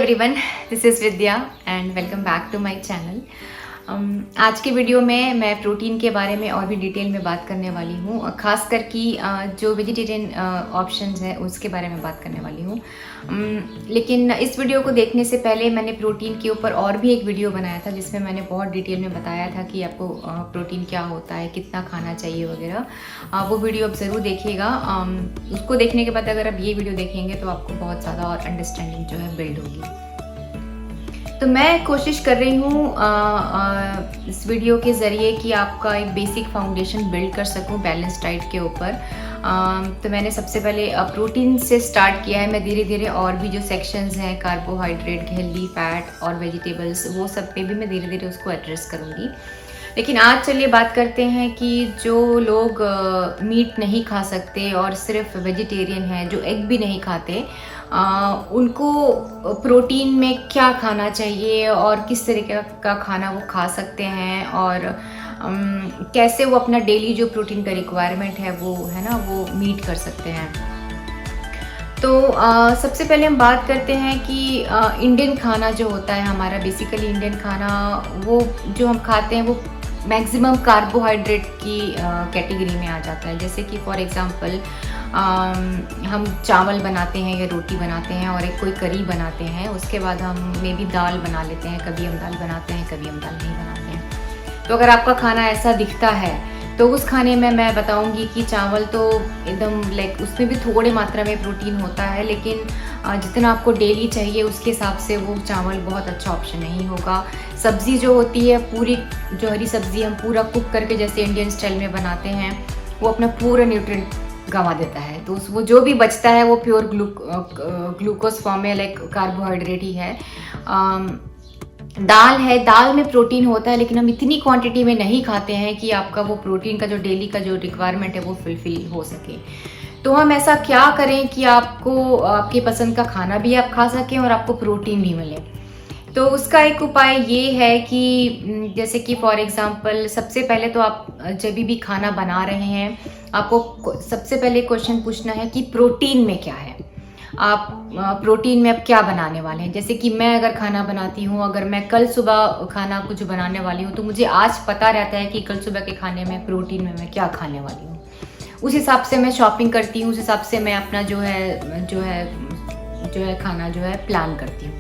Everyone, this is Vidya and welcome back to my channel. आज की video में मैं प्रोटीन के बारे में और भी डिटेल में बात करने वाली हूँ, खास कर कि जो वेजिटेरियन ऑप्शंस हैं उसके बारे में बात करने वाली हूँ। लेकिन इस वीडियो को देखने से पहले मैंने प्रोटीन के ऊपर और भी एक वीडियो बनाया था जिसमें मैंने बहुत डिटेल में बताया था कि आपको प्रोटीन क्या होता है, कितना खाना चाहिए वगैरह। वो वीडियो आप ज़रूर देखिएगा। उसको देखने के बाद अगर आप ये वीडियो देखेंगे तो आपको बहुत ज़्यादा और अंडरस्टैंडिंग जो है बिल्ड होगी। तो मैं कोशिश कर रही हूँ इस वीडियो के ज़रिए कि आपका एक बेसिक फाउंडेशन बिल्ड कर सकूँ बैलेंस डाइट के ऊपर। तो मैंने सबसे पहले प्रोटीन से स्टार्ट किया है। मैं धीरे धीरे और भी जो सेक्शंस हैं, कार्बोहाइड्रेट, हेल्दी फैट और वेजिटेबल्स, वो सब पे भी मैं धीरे धीरे उसको एड्रेस करूँगी। लेकिन आज चलिए बात करते हैं कि जो लोग मीट नहीं खा सकते और सिर्फ वेजिटेरियन हैं, जो एग भी नहीं खाते, उनको प्रोटीन में क्या खाना चाहिए और किस तरीके का खाना वो खा सकते हैं और कैसे वो अपना डेली जो प्रोटीन का रिक्वायरमेंट है वो है ना वो मीट कर सकते हैं। तो सबसे पहले हम बात करते हैं कि इंडियन खाना जो होता है हमारा, बेसिकली इंडियन खाना वो जो हम खाते हैं वो मैक्सिमम कार्बोहाइड्रेट की कैटेगरी में आ जाता है। जैसे कि फॉर एग्जांपल हम चावल बनाते हैं या रोटी बनाते हैं और एक कोई करी बनाते हैं, उसके बाद हम मे बी दाल बना लेते हैं। कभी हम दाल बनाते हैं, कभी हम दाल नहीं बनाते हैं। तो अगर आपका खाना ऐसा दिखता है तो उस खाने में मैं बताऊंगी कि चावल तो एकदम लाइक उसमें भी थोड़ी मात्रा में प्रोटीन होता है, लेकिन जितना आपको डेली चाहिए उसके हिसाब से वो चावल बहुत अच्छा ऑप्शन नहीं होगा। सब्ज़ी जो होती है, पूरी जो हरी सब्ज़ी हम पूरा कुक करके जैसे इंडियन स्टाइल में बनाते हैं, वो अपना पूरा न्यूट्रिएंट गंवा देता है। तो वो जो भी बचता है वो प्योर ग्लूकोज फॉर्म में, लाइक कार्बोहाइड्रेट ही है। दाल है, दाल में प्रोटीन होता है, लेकिन हम इतनी क्वांटिटी में नहीं खाते हैं कि आपका वो प्रोटीन का जो डेली का जो रिक्वायरमेंट है वो फुलफिल हो सके। तो हम ऐसा क्या करें कि आपको आपकी पसंद का खाना भी आप खा सकें और आपको प्रोटीन भी मिले। तो उसका एक उपाय ये है कि जैसे कि फॉर एग्जांपल सबसे पहले तो आप जब भी खाना बना रहे हैं, आपको सबसे पहले क्वेश्चन पूछना है कि प्रोटीन में क्या है। आप प्रोटीन में अब क्या बनाने वाले हैं। जैसे कि मैं अगर खाना बनाती हूँ, अगर मैं कल सुबह खाना कुछ बनाने वाली हूँ तो मुझे आज पता रहता है कि कल सुबह के खाने में प्रोटीन में मैं क्या खाने वाली हूँ। उस हिसाब से मैं शॉपिंग करती हूँ, उस हिसाब से मैं अपना जो है खाना जो है प्लान करती हूँ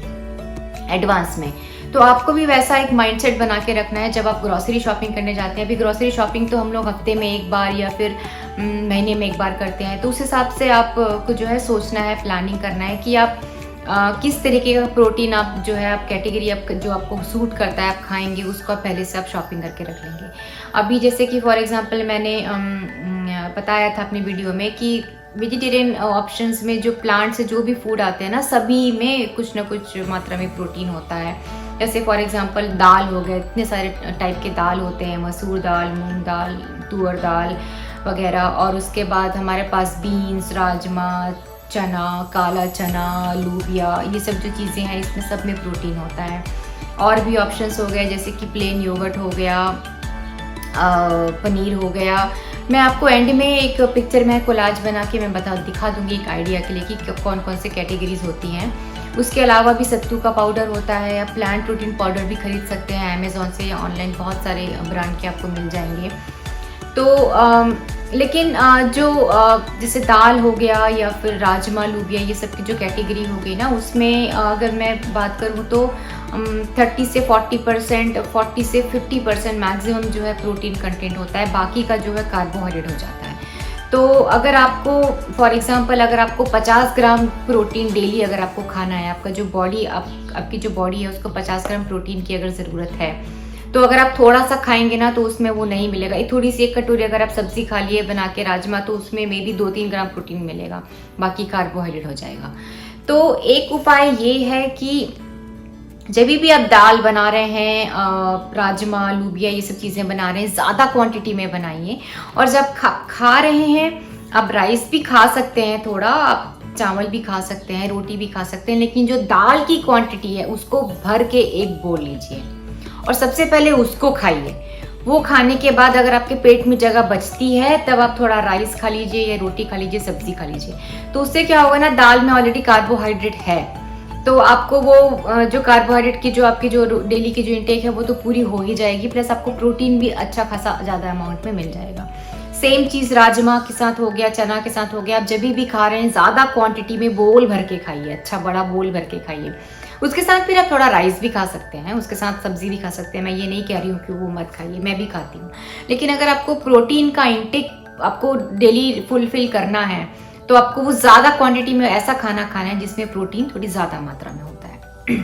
एडवांस में। तो आपको भी वैसा एक माइंडसेट बना के रखना है जब आप ग्रॉसरी शॉपिंग करने जाते हैं। अभी ग्रॉसरी शॉपिंग तो हम लोग हफ्ते में एक बार या फिर महीने में एक बार करते हैं। तो उस हिसाब से आपको जो है सोचना है, प्लानिंग करना है कि आप किस तरीके का प्रोटीन आप जो है आप कैटेगरी आप जो आपको सूट करता है आप खाएंगे, उसको आप पहले से आप शॉपिंग करके रख लेंगे। अभी जैसे कि फॉर एग्जांपल मैंने बताया था अपनी वीडियो में कि वेजिटेरियन ऑप्शंस में जो प्लांट से जो भी फूड आते हैं ना, सभी में कुछ ना कुछ मात्रा में प्रोटीन होता है। जैसे फॉर एग्जांपल दाल हो गए, इतने सारे टाइप के दाल होते हैं, मसूर दाल, मूंग दाल, तुअर दाल वगैरह। और उसके बाद हमारे पास बीन्स, राजमा, चना, काला चना, लूबिया, ये सब जो चीज़ें हैं इसमें सब में प्रोटीन होता है। और भी ऑप्शंस हो गए जैसे कि प्लेन योगर्ट हो गया, पनीर हो गया। मैं आपको एंड में एक पिक्चर में कोलाज बना के मैं दिखा दूंगी एक आइडिया के लिए कि कौन कौन से कैटेगरीज होती हैं। उसके अलावा भी सत्तू का पाउडर होता है, या प्लांट प्रोटीन पाउडर भी खरीद सकते हैं अमेज़ॉन से या ऑनलाइन, बहुत सारे ब्रांड के आपको मिल जाएंगे। तो लेकिन जो जैसे दाल हो गया या फिर राजमा, लूबिया, ये सब की जो कैटेगरी हो गई ना, उसमें अगर मैं बात करूँ तो 30 से 40%, 40 से 50% मैक्सिमम जो है प्रोटीन कंटेंट होता है, बाकी का जो है कार्बोहाइड्रेट हो जाता है। तो अगर आपको फॉर एग्जांपल अगर आपको 50 ग्राम प्रोटीन डेली अगर आपको खाना है, आपका जो बॉडी आपकी जो बॉडी है उसको 50 ग्राम प्रोटीन की अगर ज़रूरत है, तो अगर आप थोड़ा सा खाएंगे ना तो उसमें वो नहीं मिलेगा। थोड़ी सी एक कटोरी अगर आप सब्जी खा लिए बना के राजमा, तो उसमें मे बी 2-3 ग्राम प्रोटीन मिलेगा, बाकी कार्बोहाइड्रेट हो जाएगा। तो एक उपाय ये है कि जब भी आप दाल बना रहे हैं, राजमा, लूबिया, ये सब चीज़ें बना रहे हैं, ज़्यादा क्वांटिटी में बनाइए। और जब खा रहे हैं, आप राइस भी खा सकते हैं, थोड़ा आप चावल भी खा सकते हैं, रोटी भी खा सकते हैं, लेकिन जो दाल की क्वांटिटी है उसको भर के एक बोल लीजिए और सबसे पहले उसको खाइए। वो खाने के बाद अगर आपके पेट में जगह बचती है तब आप थोड़ा राइस खा लीजिए या रोटी खा लीजिए, सब्जी खा लीजिए। तो उससे क्या होगा ना, दाल में ऑलरेडी कार्बोहाइड्रेट है, तो आपको वो जो कार्बोहाइड्रेट की जो आपकी जो डेली की जो इंटेक है वो तो पूरी हो ही जाएगी, प्लस आपको प्रोटीन भी अच्छा खासा ज़्यादा अमाउंट में मिल जाएगा। सेम चीज़ राजमा के साथ हो गया, चना के साथ हो गया। आप जब भी खा रहे हैं ज़्यादा क्वांटिटी में बोल भर के खाइए, अच्छा बड़ा बोल भर के खाइए। उसके साथ फिर आप थोड़ा राइस भी खा सकते हैं, उसके साथ सब्जी भी खा सकते हैं। मैं ये नहीं कह रही हूँ कि वो मत खाइए, मैं भी खाती हूँ। लेकिन अगर आपको प्रोटीन का इंटेक आपको डेली फुलफिल करना है तो आपको वो ज़्यादा क्वांटिटी में ऐसा खाना खाना है जिसमें प्रोटीन थोड़ी ज़्यादा मात्रा में होता है।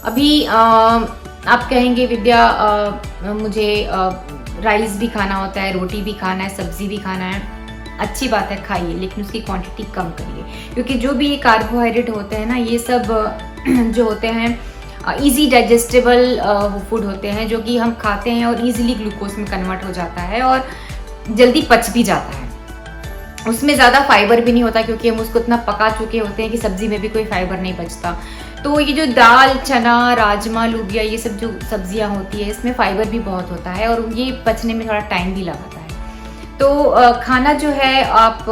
अभी आप कहेंगे विद्या मुझे राइस भी खाना होता है, रोटी भी खाना है, सब्जी भी खाना है। अच्छी बात है, खाइए, लेकिन उसकी क्वांटिटी कम करिए, क्योंकि जो भी ये कार्बोहाइड्रेट होते हैं ना, ये सब जो होते हैं इजी डाइजेस्टेबल फूड होते हैं, जो कि हम खाते हैं और इजीली ग्लूकोज में कन्वर्ट हो जाता है और जल्दी पच भी जाता है। उसमें ज़्यादा फाइबर भी नहीं होता, क्योंकि हम उसको इतना पका चुके होते हैं कि सब्जी में भी कोई फाइबर नहीं बचता। तो ये जो दाल, चना, राजमा, लूबिया, ये सब जो सब्जियां होती है, इसमें फाइबर भी बहुत होता है और ये पचने में थोड़ा टाइम भी लगाता है। तो खाना जो है आप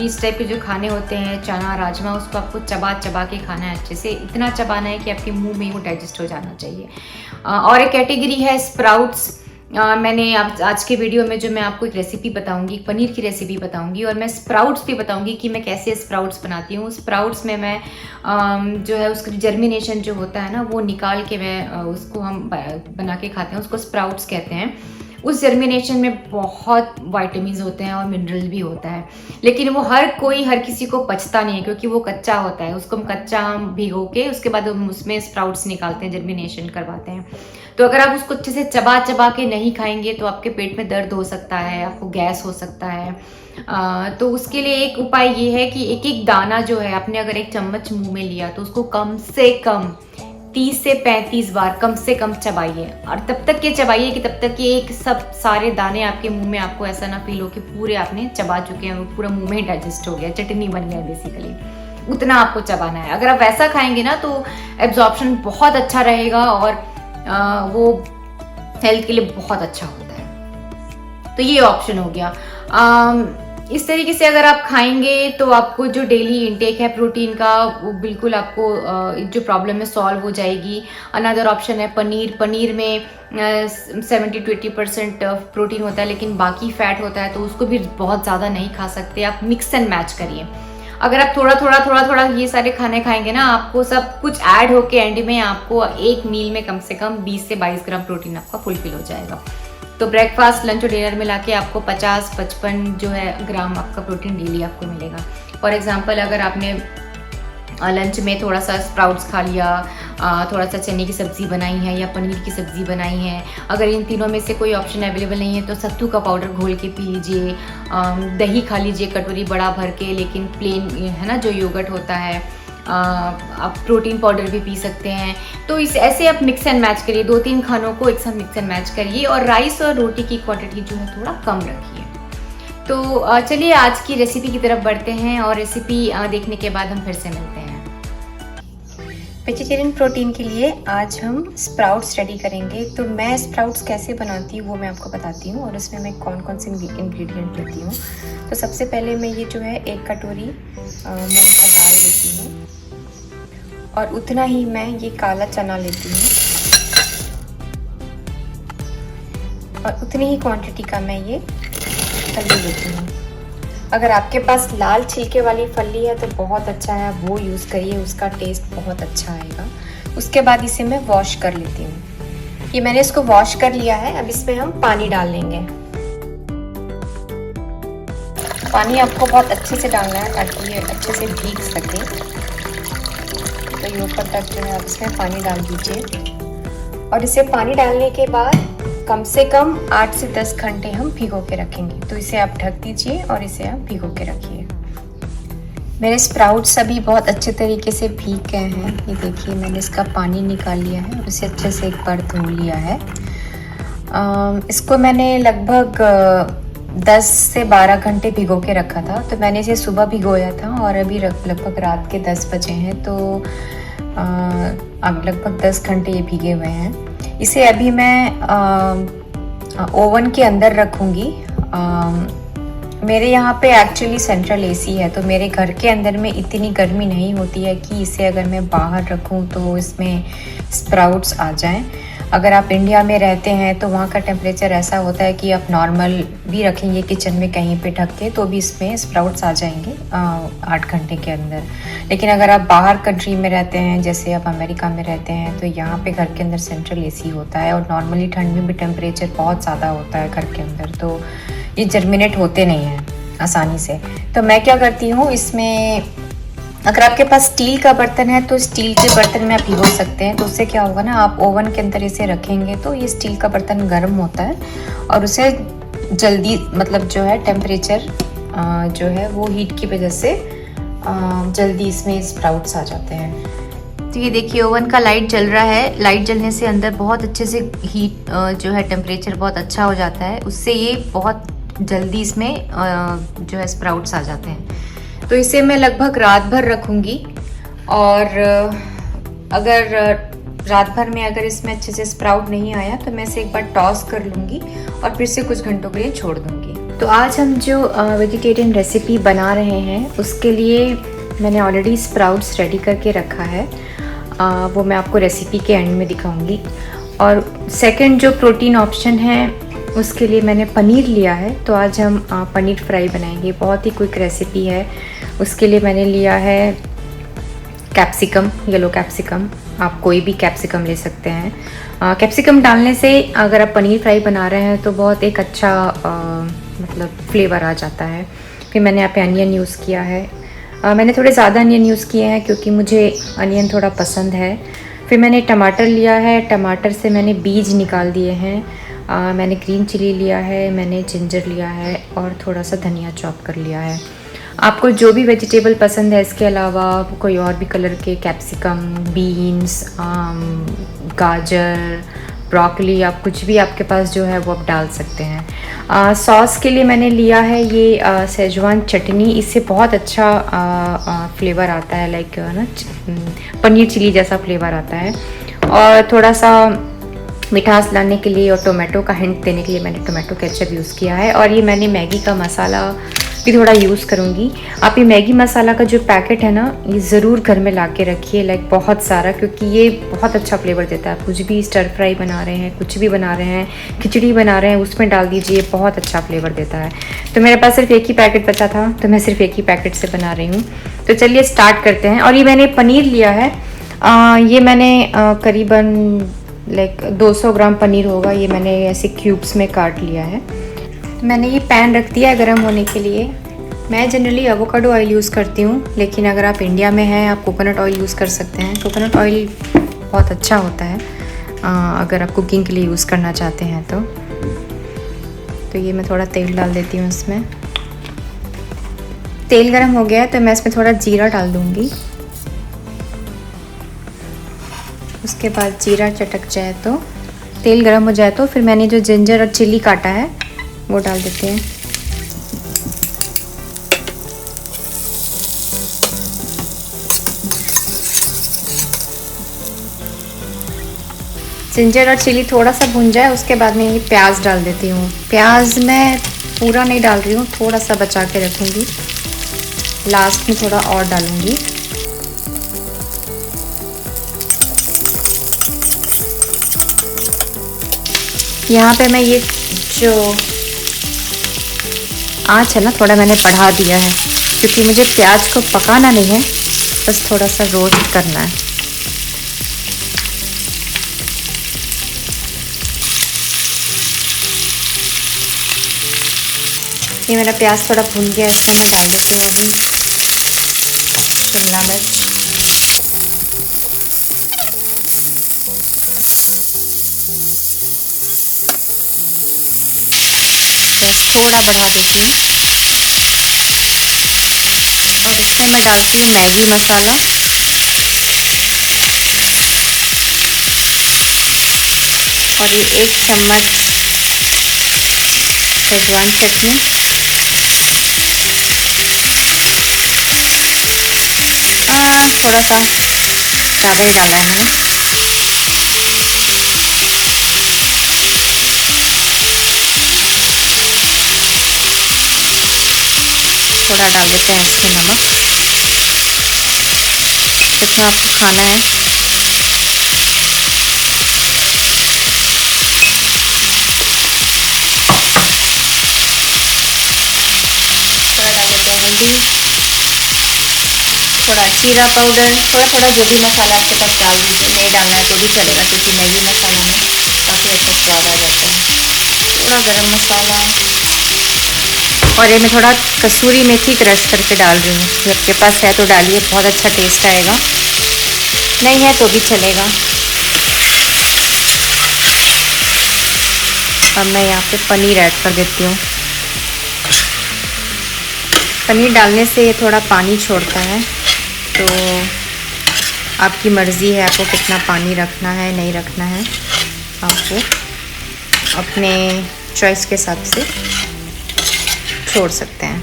इस टाइप के जो खाने होते हैं, चना, राजमा, उसको आपको चबा चबा के खाना है, अच्छे से इतना चबाना है कि आपके मुंह में वो डाइजेस्ट हो जाना चाहिए। और एक कैटेगरी है स्प्राउट्स। मैंने आज के वीडियो में जो मैं आपको एक रेसिपी बताऊंगी, पनीर की रेसिपी बताऊंगी, और मैं स्प्राउट्स भी बताऊंगी कि मैं कैसे स्प्राउट्स बनाती हूँ। स्प्राउट्स में मैं जो है उसका जर्मिनेशन जो होता है ना, वो निकाल के मैं उसको हम बना के खाते हैं, उसको स्प्राउट्स कहते हैं। उस जर्मिनेशन में बहुत वाइटामिन होते हैं और मिनरल भी होता है, लेकिन वो हर किसी को पचता नहीं है, क्योंकि वो कच्चा होता है। उसको हम कच्चा हम भिगो के उसके बाद हम उसमें स्प्राउट्स निकालते हैं, जर्मिनेशन करवाते हैं। तो अगर आप उसको अच्छे से चबा चबा के नहीं खाएंगे तो आपके पेट में दर्द हो सकता है, आपको गैस हो सकता है। तो उसके लिए एक उपाय ये है कि एक एक दाना जो है, आपने अगर एक चम्मच मुंह में लिया तो उसको कम से कम 30 से 35 बार कम से कम चबाइए, और तब तक ये चबाइए कि तब तक ये एक सब सारे दाने आपके मुंह में, आपको ऐसा ना फील हो कि पूरे आपने चबा चुके हैं, वो पूरा मुंह में डाइजेस्ट हो गया, चटनी बन गया बेसिकली। उतना आपको चबाना है। अगर आप वैसा खाएंगे ना तो एब्जॉर्प्शन बहुत अच्छा रहेगा और वो हेल्थ के लिए बहुत अच्छा होता है। तो ये ऑप्शन हो गया। इस तरीके से अगर आप खाएंगे तो आपको जो डेली इंटेक है प्रोटीन का, वो बिल्कुल आपको जो प्रॉब्लम है सॉल्व हो जाएगी। अनदर ऑप्शन है पनीर। पनीर में 70 to 80% प्रोटीन होता है, लेकिन बाकी फैट होता है, तो उसको भी बहुत ज़्यादा नहीं खा सकते। आप मिक्स एंड मैच करिए। अगर आप थोड़ा थोड़ा ये सारे खाने खाएंगे ना, आपको सब कुछ ऐड होके एंड में आपको एक मील में कम से कम 20 से 22 ग्राम प्रोटीन आपका फुलफिल हो जाएगा। तो ब्रेकफास्ट, लंच और डिनर मिला के आपको 50-55 जो है ग्राम आपका प्रोटीन डेली आपको मिलेगा। फॉर एग्जांपल, अगर आपने लंच में थोड़ा सा स्प्राउट्स खा लिया, थोड़ा सा चने की सब्ज़ी बनाई है या पनीर की सब्ज़ी बनाई है, अगर इन तीनों में से कोई ऑप्शन अवेलेबल नहीं है तो सत्तू का पाउडर घोल के पी लीजिए। दही खा लीजिए कटोरी बड़ा भर के, लेकिन प्लेन है ना जो योगर्ट होता है। आप प्रोटीन पाउडर भी पी सकते हैं। तो इस ऐसे आप मिक्स एंड मैच करिए, 2-3 खानों को एक साथ मिक्स एंड मैच करिए, और राइस और रोटी की क्वांटिटी जो है थोड़ा कम रखिए। तो चलिए आज की रेसिपी की तरफ बढ़ते हैं, और रेसिपी देखने के बाद हम फिर से मिलते हैं। वेजिटेरियन प्रोटीन के लिए आज हम स्प्राउट्स रेडी करेंगे। तो मैं स्प्राउट्स कैसे बनाती हूँ वो मैं आपको बताती हूँ, और उसमें मैं कौन कौन से इंग्रेडिएंट लेती हूँ। तो सबसे पहले मैं ये जो है 1 कटोरी मूंग का दाल लेती हूँ, और उतना ही मैं ये काला चना लेती हूँ, और उतनी ही क्वांटिटी का मैं ये फली लेती हूँ। अगर आपके पास लाल छिलके वाली फली है तो बहुत अच्छा है, वो यूज़ करिए, उसका टेस्ट बहुत अच्छा आएगा। उसके बाद इसे मैं वॉश कर लेती हूँ। ये मैंने इसको वॉश कर लिया है। अब इसमें हम पानी डाल लेंगे। पानी आपको बहुत अच्छे से डालना है ताकि ये अच्छे से भीग सके। तो ये ऊपर तक जो है आप इसमें पानी डाल दीजिए, और इसे पानी डालने के बाद कम से कम 8 से 10 घंटे हम भिगो के रखेंगे। तो इसे आप ढक दीजिए और इसे आप भिगो के रखिए। मेरे स्प्राउट्स अभी बहुत अच्छे तरीके से भीग गए हैं। ये देखिए, मैंने इसका पानी निकाल लिया है और इसे अच्छे से एक बार धो लिया है। इसको मैंने लगभग 10 से 12 घंटे भिगो के रखा था। तो मैंने इसे सुबह भिगोया था और अभी लगभग रात के 10 बजे हैं। तो अब लगभग 10 घंटे ये भीगे हुए हैं। इसे अभी मैं ओवन के अंदर रखूँगी मेरे यहाँ पे एक्चुअली सेंट्रल एसी है, तो मेरे घर के अंदर में इतनी गर्मी नहीं होती है कि इसे अगर मैं बाहर रखूँ तो इसमें स्प्राउट्स आ जाएं। अगर आप इंडिया में रहते हैं तो वहाँ का टेम्परेचर ऐसा होता है कि आप नॉर्मल भी रखेंगे किचन में कहीं पे ढक के तो भी इसमें स्प्राउट्स आ जाएंगे 8 घंटे के अंदर। लेकिन अगर आप बाहर कंट्री में रहते हैं, जैसे आप अमेरिका में रहते हैं, तो यहाँ पे घर के अंदर सेंट्रल एसी होता है और नॉर्मली ठंड में भी टेम्परेचर बहुत ज़्यादा होता है घर के अंदर, तो ये जर्मिनेट होते नहीं हैं आसानी से। तो मैं क्या करती हूँ, इसमें अगर आपके पास स्टील का बर्तन है तो स्टील के बर्तन में आप भिगो सकते हैं। तो उससे क्या होगा ना, आप ओवन के अंदर इसे रखेंगे तो ये स्टील का बर्तन गर्म होता है और उसे जल्दी मतलब जो है टेम्परेचर जो है वो हीट की वजह से जल्दी इसमें स्प्राउट्स आ जाते हैं। तो ये देखिए ओवन का लाइट जल रहा है। लाइट जलने से अंदर बहुत अच्छे से हीट जो है टेम्परेचर बहुत अच्छा हो जाता है, उससे ये बहुत जल्दी इसमें जो है स्प्राउट्स आ जाते हैं। तो इसे मैं लगभग रात भर रखूँगी और अगर रात भर में अगर इसमें अच्छे से स्प्राउट नहीं आया तो मैं इसे एक बार टॉस कर लूँगी और फिर से कुछ घंटों के लिए छोड़ दूँगी। तो आज हम जो वेजिटेरियन रेसिपी बना रहे हैं उसके लिए मैंने ऑलरेडी स्प्राउट्स रेडी करके रखा है, वो मैं आपको रेसिपी के एंड में दिखाऊंगी। और सेकंड जो प्रोटीन ऑप्शन है उसके लिए मैंने पनीर लिया है, तो आज हम पनीर फ्राई बनाएंगे। बहुत ही क्विक रेसिपी है। उसके लिए मैंने लिया है कैप्सिकम, येलो कैप्सिकम, आप कोई भी कैप्सिकम ले सकते हैं। कैप्सिकम डालने से अगर आप पनीर फ्राई बना रहे हैं तो बहुत एक अच्छा मतलब फ्लेवर आ जाता है। फिर मैंने यहाँ पे अनियन यूज़ किया है। मैंने थोड़े ज़्यादा अनियन यूज़ किए हैं क्योंकि मुझे अनियन थोड़ा पसंद है। फिर मैंने टमाटर लिया है, टमाटर से मैंने बीज निकाल दिए हैं। मैंने ग्रीन चिली लिया है, मैंने जिंजर लिया है और थोड़ा सा धनिया चॉप कर लिया है। आपको जो भी वेजिटेबल पसंद है, इसके अलावा कोई और भी कलर के कैप्सिकम, बीन्स, गाजर, ब्रोकली, आप कुछ भी आपके पास जो है वो आप डाल सकते हैं। सॉस के लिए मैंने लिया है ये सेजवान चटनी। इससे बहुत अच्छा फ्लेवर आता है, लाइक ना पनीर चिली जैसा फ्लेवर आता है। और थोड़ा सा मिठास लाने के लिए और टोमेटो का हिंट देने के लिए मैंने टोमेटो केचप यूज़ किया है। और ये मैंने मैगी का मसाला भी थोड़ा यूज़ करूँगी। आप ये मैगी मसाला का जो पैकेट है ना, ये ज़रूर घर में ला के रखिए, लाइक बहुत सारा, क्योंकि ये बहुत अच्छा फ्लेवर देता है। कुछ भी स्टर फ्राई बना रहे हैं, कुछ भी बना रहे हैं, खिचड़ी बना रहे हैं, उसमें डाल दीजिए, बहुत अच्छा फ्लेवर देता है। तो मेरे पास सिर्फ एक ही पैकेट बचा था तो मैं सिर्फ एक ही पैकेट से बना रही हूँ। तो चलिए स्टार्ट करते हैं। और ये मैंने पनीर लिया है, ये मैंने करीबन लाइक 200 ग्राम पनीर होगा। ये मैंने ऐसे क्यूब्स में काट लिया है। मैंने ये पैन रख दिया है गर्म होने के लिए। मैं जनरली एवोकाडो ऑयल यूज़ करती हूँ, लेकिन अगर आप इंडिया में हैं आप कोकोनट ऑयल यूज़ कर सकते हैं। कोकोनट ऑयल बहुत अच्छा होता है अगर आप कुकिंग के लिए यूज़ करना चाहते हैं तो ये मैं थोड़ा तेल डाल देती हूँ इसमें। तेल गर्म हो गया है तो मैं इसमें थोड़ा जीरा डाल दूँगी। उसके बाद जीरा चटक जाए तो, तेल गर्म हो जाए तो फिर मैंने जो जिंजर और चिली काटा है वो डाल देते हैं। जिंजर और चिली थोड़ा सा भुन जाए उसके बाद मैं ये प्याज डाल देती हूँ। प्याज मैं पूरा नहीं डाल रही हूँ, थोड़ा सा बचा के रखूँगी, लास्ट में थोड़ा और डालूँगी। यहाँ पे मैं ये जो आँच है ना थोड़ा मैंने बढ़ा दिया है, क्योंकि मुझे प्याज को पकाना नहीं है, बस थोड़ा सा रोस्ट करना है। ये मेरा प्याज थोड़ा भून गया, इसमें मैं डाल देती हूँ अभी शिमला मिर्च, गैस थोड़ा बढ़ा देती हूँ और इसमें मैं डालती हूँ मैगी मसाला और ये 1 चम्मच सेजवान चटनी, थोड़ा सा ज़्यादा ही डाला है मैंने। थोड़ा डाल देते हैं इसमें नमक, जितना आपको खाना है। थोड़ा डाल देते हैं हल्दी, थोड़ा जीरा पाउडर, थोड़ा थोड़ा जो भी मसाला आपके पास डाल दीजिए, नहीं डालना है तो भी चलेगा क्योंकि मैगी मसाले में काफ़ी अच्छा स्वाद आ जाता है। थोड़ा गरम मसाला, और ये मैं थोड़ा कसूरी मेथी क्रश करके डाल रही हूँ। ये आपके पास है तो डालिए, बहुत अच्छा टेस्ट आएगा, नहीं है तो भी चलेगा। अब मैं यहाँ पे पनीर ऐड कर देती हूँ। पनीर डालने से ये थोड़ा पानी छोड़ता है, तो आपकी मर्ज़ी है आपको कितना पानी रखना है, नहीं रखना है, आपको अपने चॉइस के हिसाब से छोड़ सकते हैं।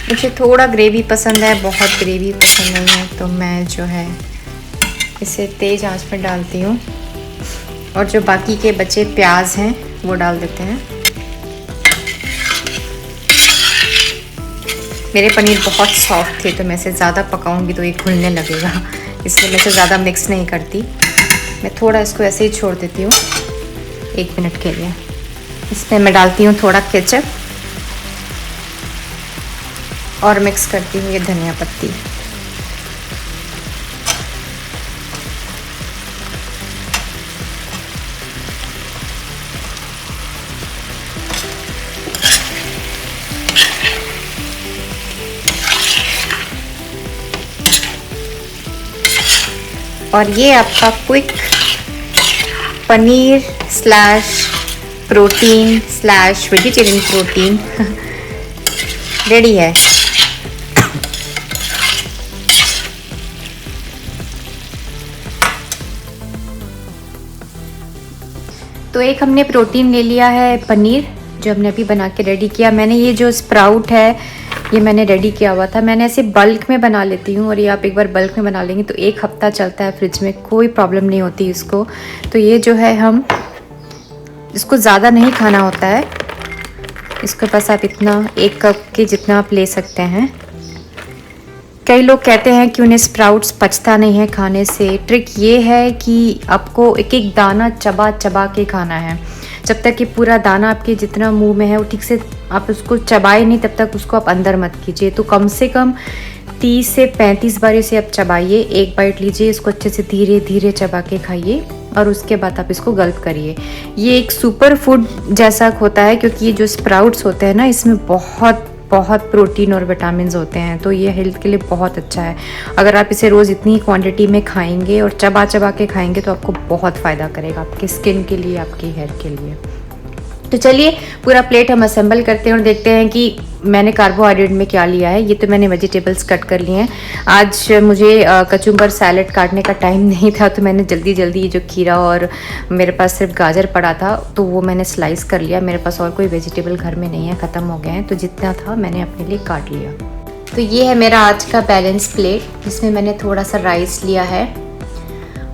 मुझे थोड़ा ग्रेवी पसंद है, बहुत ग्रेवी पसंद नहीं है, तो मैं जो है इसे तेज़ आंच पर डालती हूँ। और जो बाकी के बचे प्याज हैं वो डाल देते हैं। मेरे पनीर बहुत सॉफ्ट थे तो मैं इसे ज़्यादा पकाऊंगी तो ये घुलने लगेगा, इसलिए मैं इसे ज़्यादा मिक्स नहीं करती। मैं थोड़ा इसको ऐसे ही छोड़ देती हूँ 1 मिनट के लिए। इसमें मैं डालती हूँ थोड़ा केचप और मिक्स करती हूँ ये धनिया पत्ती। और ये आपका quick paneer slash protein slash vegetarian protein ready है। तो एक हमने प्रोटीन ले लिया है पनीर, जो हमने अभी बना के रेडी किया। मैंने ये जो स्प्राउट है ये मैंने रेडी किया हुआ था। मैंने ऐसे बल्क में बना लेती हूँ, और ये आप एक बार बल्क में बना लेंगे तो 1 हफ्ता चलता है फ्रिज में, कोई प्रॉब्लम नहीं होती इसको। तो ये जो है हम इसको ज़्यादा नहीं खाना होता है, इसके पास आप इतना 1 कप के जितना आप ले सकते हैं। कई लोग कहते हैं कि उन्हें स्प्राउट्स पचता नहीं है खाने से। ट्रिक ये है कि आपको एक एक दाना चबा चबा के खाना है, जब तक कि पूरा दाना आपके जितना मुंह में है वो ठीक से आप उसको चबाए नहीं तब तक उसको आप अंदर मत कीजिए। तो कम से कम 30 से 35 बार इसे आप चबाइए। 1 बाइट लीजिए, इसको अच्छे से धीरे धीरे चबा के खाइए और उसके बाद आप इसको गल्प करिए। ये एक सुपर फूड जैसा होता है, क्योंकि ये जो स्प्राउट्स होते हैं ना इसमें बहुत प्रोटीन और विटामिन होते हैं, तो ये हेल्थ के लिए बहुत अच्छा है। अगर आप इसे रोज़ इतनी क्वांटिटी में खाएंगे और चबा चबा के खाएंगे तो आपको बहुत फ़ायदा करेगा, आपके स्किन के लिए, आपके हेयर के लिए। तो चलिए पूरा प्लेट हम असेंबल करते हैं और देखते हैं कि मैंने कार्बोहाइड्रेट में क्या लिया है। ये तो मैंने वेजिटेबल्स कट कर लिए हैं। आज मुझे कचुम्बर सैलेड काटने का टाइम नहीं था, तो मैंने जल्दी जो खीरा और मेरे पास सिर्फ गाजर पड़ा था तो वो मैंने स्लाइस कर लिया। मेरे पास और कोई वेजिटेबल घर में नहीं है, ख़त्म हो गए हैं, तो जितना था मैंने अपने लिए काट लिया। तो ये है मेरा आज का बैलेंस प्लेट, जिसमें मैंने थोड़ा सा राइस लिया है।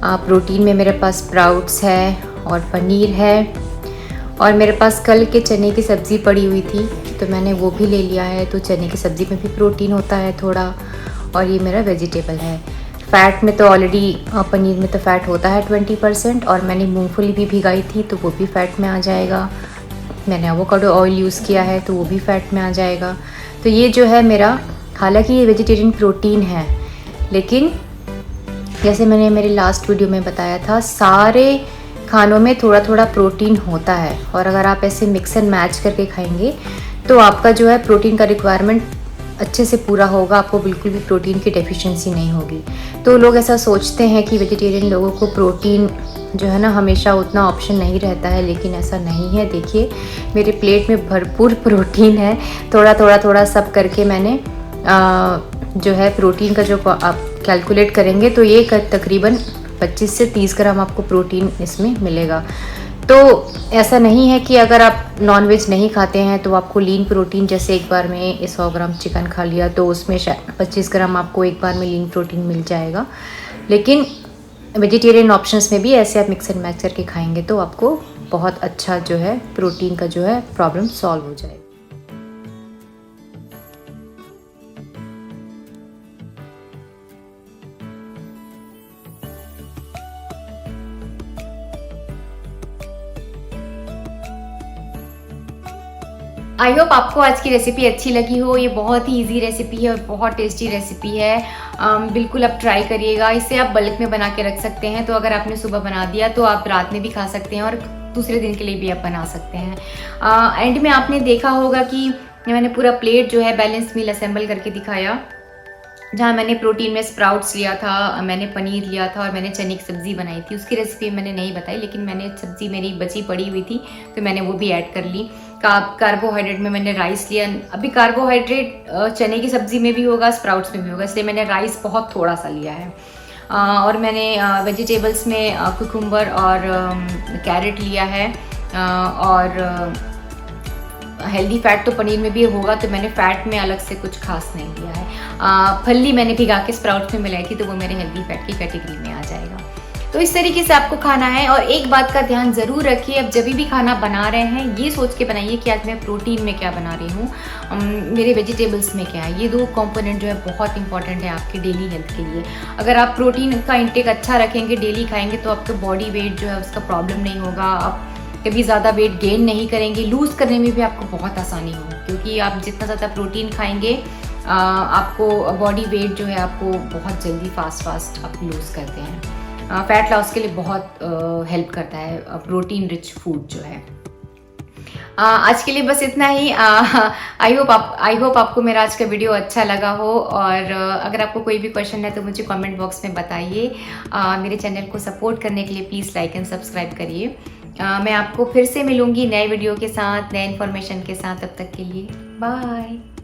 प्रोटीन में मेरे पास स्प्राउट्स है और पनीर है, और मेरे पास कल के चने की सब्ज़ी पड़ी हुई थी तो मैंने वो भी ले लिया है। तो चने की सब्ज़ी में भी प्रोटीन होता है थोड़ा, और ये मेरा वेजिटेबल है। फ़ैट में तो ऑलरेडी पनीर में तो फ़ैट होता है 20%, और मैंने मूंगफली भी भिगाई थी तो वो भी फ़ैट में आ जाएगा। मैंने एवोकाडो ऑयल यूज़ किया है तो वो भी फ़ैट में आ जाएगा। तो ये जो है मेरा, हालांकि ये वेजिटेरियन प्रोटीन है, लेकिन जैसे मैंने मेरे लास्ट वीडियो में बताया था, सारे खानों में थोड़ा थोड़ा प्रोटीन होता है, और अगर आप ऐसे मिक्स एंड मैच करके खाएंगे तो आपका जो है प्रोटीन का रिक्वायरमेंट अच्छे से पूरा होगा, आपको बिल्कुल भी प्रोटीन की डेफिशिएंसी नहीं होगी। तो लोग ऐसा सोचते हैं कि वेजिटेरियन लोगों को प्रोटीन जो है ना हमेशा उतना ऑप्शन नहीं रहता है, लेकिन ऐसा नहीं है। देखिए मेरे प्लेट में भरपूर प्रोटीन है। थोड़ा सब करके मैंने जो है प्रोटीन का जो आप कैलकुलेट करेंगे तो ये तकरीबन 25 से 30 ग्राम आपको प्रोटीन इसमें मिलेगा। तो ऐसा नहीं है कि अगर आप नॉनवेज नहीं खाते हैं तो आपको लीन प्रोटीन, जैसे एक बार में 100 ग्राम चिकन खा लिया तो उसमें शायद 25 ग्राम आपको एक बार में लीन प्रोटीन मिल जाएगा। लेकिन वेजिटेरियन ऑप्शंस में भी ऐसे आप मिक्स एंड मैच करके खाएंगे तो आपको बहुत अच्छा जो है प्रोटीन का जो है प्रॉब्लम सॉल्व हो जाए। आई होप आपको आज की रेसिपी अच्छी लगी हो। ये बहुत ही इजी रेसिपी है और बहुत टेस्टी रेसिपी है। बिल्कुल आप ट्राई करिएगा। इसे आप बल्क में बना के रख सकते हैं, तो अगर आपने सुबह बना दिया तो आप रात में भी खा सकते हैं और दूसरे दिन के लिए भी आप बना सकते हैं। एंड में आपने देखा होगा कि मैंने पूरा प्लेट जो है बैलेंस मील असेंबल करके दिखाया, जहाँ मैंने प्रोटीन में स्प्राउट्स लिया था, मैंने पनीर लिया था और मैंने चने की सब्ज़ी बनाई थी। उसकी रेसिपी मैंने नहीं बताई, लेकिन मैंने सब्ज़ी मेरी बची पड़ी हुई थी तो मैंने वो भी ऐड कर ली। कार्बोहाइड्रेट में मैंने राइस लिया। अभी कार्बोहाइड्रेट चने की सब्ज़ी में भी होगा, स्प्राउट्स में भी होगा, इसलिए मैंने राइस बहुत थोड़ा सा लिया है। और मैंने वेजिटेबल्स में कुकुम्बर और कैरेट लिया है। और हेल्दी फैट तो पनीर में भी होगा, तो मैंने फैट में अलग से कुछ खास नहीं लिया है। फली मैंने भिगा के स्प्राउट्स में मिलाई थी, तो वो मेरे हेल्दी फैट की कैटेगरी में आ जाएगा। तो इस तरीके से आपको खाना है। और एक बात का ध्यान ज़रूर रखिए, अब जब भी खाना बना रहे हैं ये सोच के बनाइए कि आज मैं प्रोटीन में क्या बना रही हूँ, मेरे वेजिटेबल्स में क्या है। ये दो कंपोनेंट जो है बहुत इंपॉर्टेंट है आपके डेली हेल्थ के लिए। अगर आप प्रोटीन का इंटेक अच्छा रखेंगे, डेली खाएंगे, तो आपका बॉडी वेट जो है उसका प्रॉब्लम नहीं होगा। आप कभी ज़्यादा वेट गेन नहीं करेंगे, लूज़ करने में भी आपको बहुत आसानी हो, क्योंकि आप जितना ज़्यादा प्रोटीन खाएंगे आपको बॉडी वेट जो है आपको बहुत जल्दी फास्ट आप लूज़ करते हैं। फैट लॉस के लिए बहुत हेल्प करता है प्रोटीन रिच फूड जो है। आज के लिए बस इतना ही। आई होप आपको मेरा आज का वीडियो अच्छा लगा हो। और अगर आपको कोई भी क्वेश्चन है तो मुझे कमेंट बॉक्स में बताइए। मेरे चैनल को सपोर्ट करने के लिए प्लीज़ लाइक एंड सब्सक्राइब करिए। मैं आपको फिर से मिलूंगी नए वीडियो के साथ, नए इन्फॉर्मेशन के साथ। तब तक के लिए बाय।